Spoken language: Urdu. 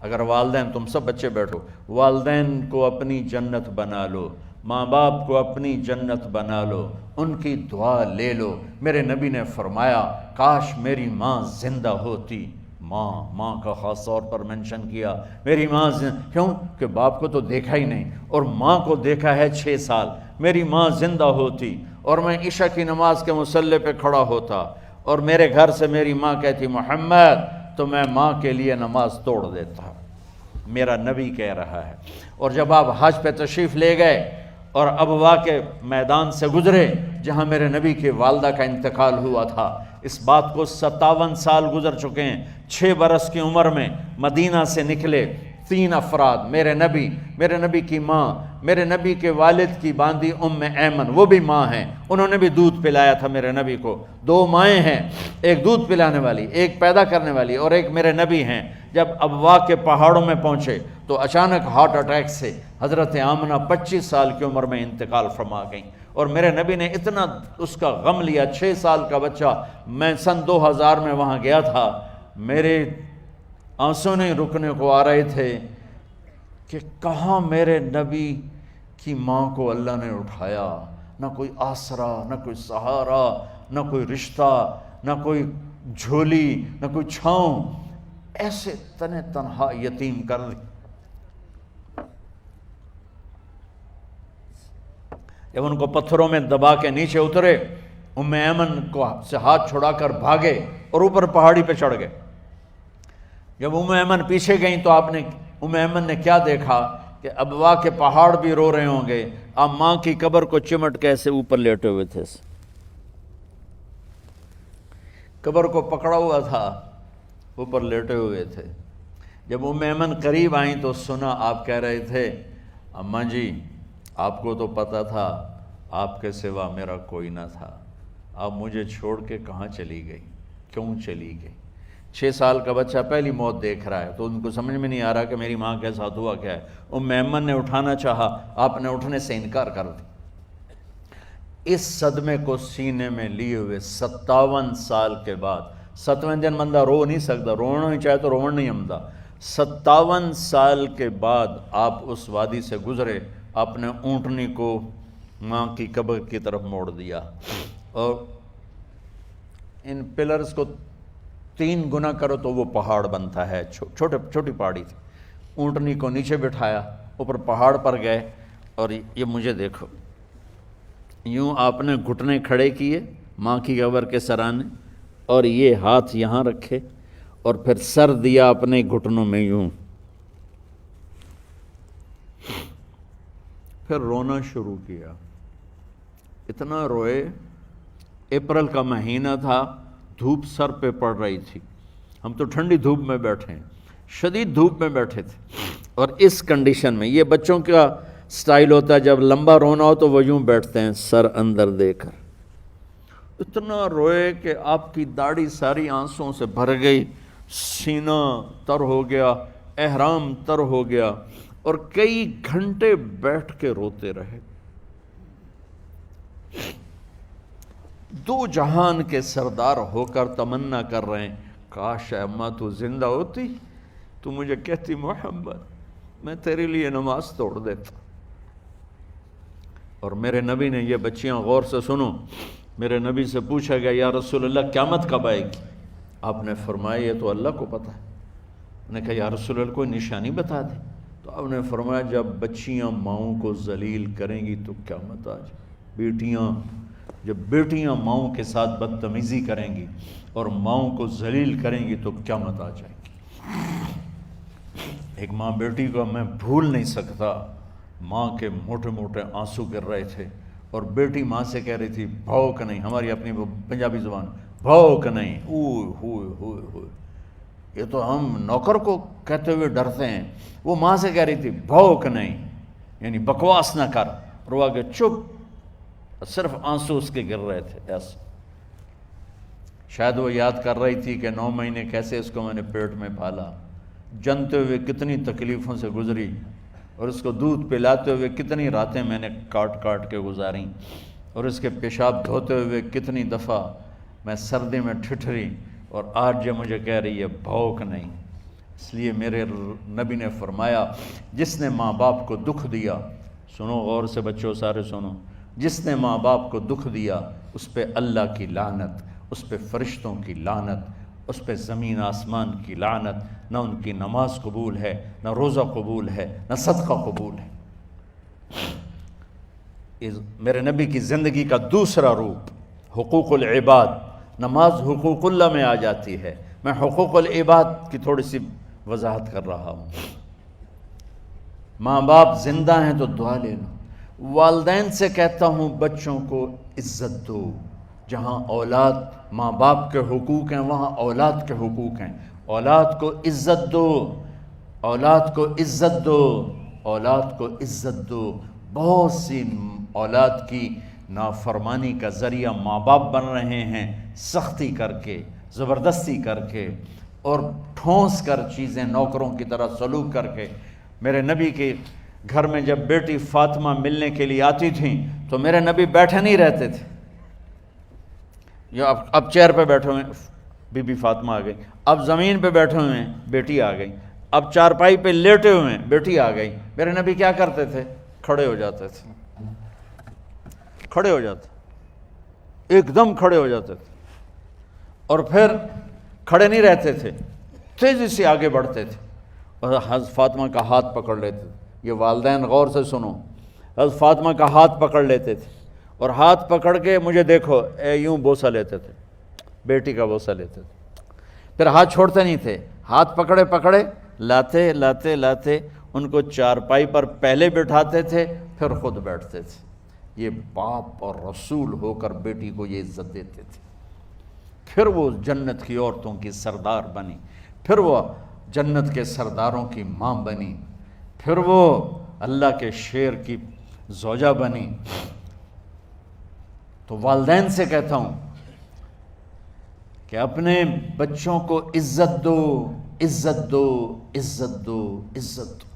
اگر والدین، تم سب بچے بیٹھو، والدین کو اپنی جنت بنا لو، ماں باپ کو اپنی جنت بنا لو، ان کی دعا لے لو۔ میرے نبی نے فرمایا کاش میری ماں زندہ ہوتی۔ ماں کا خاص طور پر منشن کیا، میری ماں کیوں کہ باپ کو تو دیکھا ہی نہیں، اور ماں کو دیکھا ہے 6 سال۔ میری ماں زندہ ہوتی اور میں عشاء کی نماز کے مصلی پہ کھڑا ہوتا اور میرے گھر سے میری ماں کہتی محمد، تو میں ماں کے لیے نماز توڑ دیتا۔ میرا نبی کہہ رہا ہے۔ اور جب آپ حج پہ تشریف لے گئے اور ابوا کے میدان سے گزرے جہاں میرے نبی کی والدہ کا انتقال ہوا تھا، اس بات کو 57 سال گزر چکے ہیں۔ 6 برس کی عمر میں مدینہ سے نکلے 3 افراد، میرے نبی کی ماں، میرے نبی کے والد کی باندی ام ایمن، وہ بھی ماں ہیں، انہوں نے بھی دودھ پلایا تھا میرے نبی کو۔ 2 مائیں ہیں، ایک دودھ پلانے والی، ایک پیدا کرنے والی، اور ایک میرے نبی ہیں۔ جب ابوا کے پہاڑوں میں پہنچے تو اچانک ہارٹ اٹیک سے حضرت آمنہ 25 سال کی عمر میں انتقال فرما گئیں، اور میرے نبی نے اتنا اس کا غم لیا۔ 6 سال کا بچہ، میں سن 2000 میں وہاں گیا تھا، میرے آنسوں نہیں رکنے کو آ رہے تھے کہ کہاں میرے نبی کی ماں کو اللہ نے اٹھایا، نہ کوئی آسرا، نہ کوئی سہارا، نہ کوئی رشتہ، نہ کوئی جھولی، نہ کوئی چھاؤں، ایسے تنہا یتیم کر دی۔ جب ان کو پتھروں میں دبا کے نیچے اترے، ام ایمن کو سے ہاتھ چھڑا کر بھاگے اور اوپر پہاڑی پہ چڑھ گئے۔ جب ام ایمن پیچھے گئیں تو ام ایمن نے کیا دیکھا کہ ابوا کے پہاڑ بھی رو رہے ہوں گے، آپ ماں کی قبر کو چمٹ کے ایسے اوپر لیٹے ہوئے تھے، قبر کو پکڑا ہوا تھا، اوپر لیٹے ہوئے تھے۔ جب ام ایمن قریب آئیں تو سنا آپ کہہ رہے تھے اماں جی، آپ کو تو پتہ تھا آپ کے سوا میرا کوئی نہ تھا، آپ مجھے چھوڑ کے کہاں چلی گئی، کیوں چلی گئی؟ 6 سال کا بچہ پہلی موت دیکھ رہا ہے تو ان کو سمجھ میں نہیں آ رہا کہ میری ماں کے ساتھ ہوا کیا ہے۔ ام ایمن نے اٹھانا چاہا، آپ نے اٹھنے سے انکار کر دی۔ اس صدمے کو سینے میں لیے ہوئے 57 سال کے بعد، 7ویں دن بندہ رو نہیں سکتا، رونا ہی چاہے تو رونا نہیں آمدا، 57 سال کے بعد آپ اس وادی سے گزرے، اپنے اونٹنی کو ماں کی قبر کی طرف موڑ دیا، اور ان پلرز کو 3 گنا کرو تو وہ پہاڑ بنتا ہے، چھوٹی پہاڑی تھی۔ اونٹنی کو نیچے بٹھایا، اوپر پہاڑ پر گئے، اور یہ مجھے دیکھو، یوں آپ نے گھٹنے کھڑے کیے ماں کی قبر کے سرانے، اور یہ ہاتھ یہاں رکھے، اور پھر سر دیا اپنے گھٹنوں میں یوں، پھر رونا شروع کیا۔ اتنا روئے، اپریل کا مہینہ تھا، دھوپ سر پہ پڑ رہی تھی، ہم تو ٹھنڈی دھوپ میں بیٹھے ہیں، شدید دھوپ میں بیٹھے تھے، اور اس کنڈیشن میں یہ بچوں کا سٹائل ہوتا ہے، جب لمبا رونا ہو تو وہ یوں بیٹھتے ہیں سر اندر دے کر۔ اتنا روئے کہ آپ کی داڑھی ساری آنسوں سے بھر گئی، سینہ تر ہو گیا، احرام تر ہو گیا، اور کئی گھنٹے بیٹھ کے روتے رہے۔ 2 جہان کے سردار ہو کر تمنا کر رہے ہیں کاش اماں تو زندہ ہوتی، تو مجھے کہتی محمد میں تیرے لیے نماز توڑ دیتا۔ اور میرے نبی نے، یہ بچیاں غور سے سنو، میرے نبی سے پوچھا گیا یا رسول اللہ قیامت کب آئے گی؟ آپ نے فرمایا یہ تو اللہ کو پتہ ہے۔ انہوں نے کہا یا رسول اللہ کوئی نشانی بتا دیں، تو آپ نے فرمایا جب بچیاں ماؤں کو ذلیل کریں گی تو قیامت آ جائے۔ جب بیٹیاں ماؤں کے ساتھ بدتمیزی کریں گی اور ماؤں کو ذلیل کریں گی تو قیامت آ جائے گی۔ ایک ماں بیٹی کو میں بھول نہیں سکتا، ماں کے موٹے موٹے آنسو گر رہے تھے، اور بیٹی ماں سے کہہ رہی تھی بھوک نہیں، ہماری اپنی پنجابی زبان، بھوک نہیں، اوئے ہوئے ہوئے ہوئے، یہ تو ہم نوکر کو کہتے ہوئے ڈرتے ہیں، وہ ماں سے کہہ رہی تھی بھوک نہیں، یعنی بکواس نہ کر، روا کے چپ، صرف آنسو اس کے گر رہے تھے ایسے۔ شاید وہ یاد کر رہی تھی کہ 9 مہینے کیسے اس کو میں نے پیٹ میں پالا، جنتے ہوئے کتنی تکلیفوں سے گزری، اور اس کو دودھ پلاتے ہوئے کتنی راتیں میں نے کاٹ کاٹ کے گزاریں، اور اس کے پیشاب دھوتے ہوئے کتنی دفعہ میں سردی میں ٹھٹھری، اور آج یہ مجھے کہہ رہی ہے بھوک نہیں۔ اس لیے میرے نبی نے فرمایا جس نے ماں باپ کو دکھ دیا، سنو غور سے بچوں سارے سنو، جس نے ماں باپ کو دکھ دیا اس پہ اللہ کی لعنت، اس پہ فرشتوں کی لعنت، اس پہ زمین آسمان کی لعنت، نہ ان کی نماز قبول ہے، نہ روزہ قبول ہے، نہ صدقہ قبول ہے۔ میرے نبی کی زندگی کا دوسرا روپ حقوق العباد، نماز حقوق اللہ میں آ جاتی ہے، میں حقوق العباد کی تھوڑی سی وضاحت کر رہا ہوں۔ ماں باپ زندہ ہیں تو دعا لے لو۔ والدین سے کہتا ہوں بچوں کو عزت دو، جہاں اولاد ماں باپ کے حقوق ہیں وہاں اولاد کے حقوق ہیں، اولاد کو عزت دو، اولاد کو عزت دو، اولاد کو عزت دو۔ بہت سی اولاد کی نافرمانی کا ذریعہ ماں باپ بن رہے ہیں، سختی کر کے، زبردستی کر کے، اور ٹھونس کر چیزیں نوکروں کی طرح سلوک کر کے۔ میرے نبی کے گھر میں جب بیٹی فاطمہ ملنے کے لیے آتی تھیں تو میرے نبی بیٹھے نہیں رہتے تھے، یا اب چیئر پہ بیٹھے ہوئے بی بی فاطمہ آ گئی، اب زمین پہ بیٹھے ہوئے ہیں بیٹی آ گئی، اب چارپائی پہ لیٹے ہوئے ہیں بیٹی آ گئی۔ میرے نبی کیا کرتے تھے؟ کھڑے ہو جاتے تھے، کھڑے ہو جاتے، ایک دم کھڑے ہو جاتے تھے، اور پھر کھڑے نہیں رہتے تھے، تیزی سے آگے بڑھتے تھے اور حضرت فاطمہ کا ہاتھ پکڑ لیتے تھے۔ یہ والدین غور سے سنو، حضرت فاطمہ کا ہاتھ پکڑ لیتے تھے اور ہاتھ پکڑ کے مجھے دیکھو یوں بوسہ لیتے تھے، بیٹی کا بوسہ لیتے تھے، پھر ہاتھ چھوڑتے نہیں تھے، ہاتھ پکڑے پکڑے لاتے لاتے لاتے ان کو چارپائی پر پہلے بٹھاتے تھے پھر خود بیٹھتے تھے۔ یہ باپ اور رسول ہو کر بیٹی کو یہ عزت دیتے تھے۔ پھر وہ جنت کی عورتوں کی سردار بنی، پھر وہ جنت کے سرداروں کی ماں بنی، پھر وہ اللہ کے شیر کی زوجہ بنی۔ تو والدین سے کہتا ہوں کہ اپنے بچوں کو عزت دو، عزت دو، عزت دو، عزت دو۔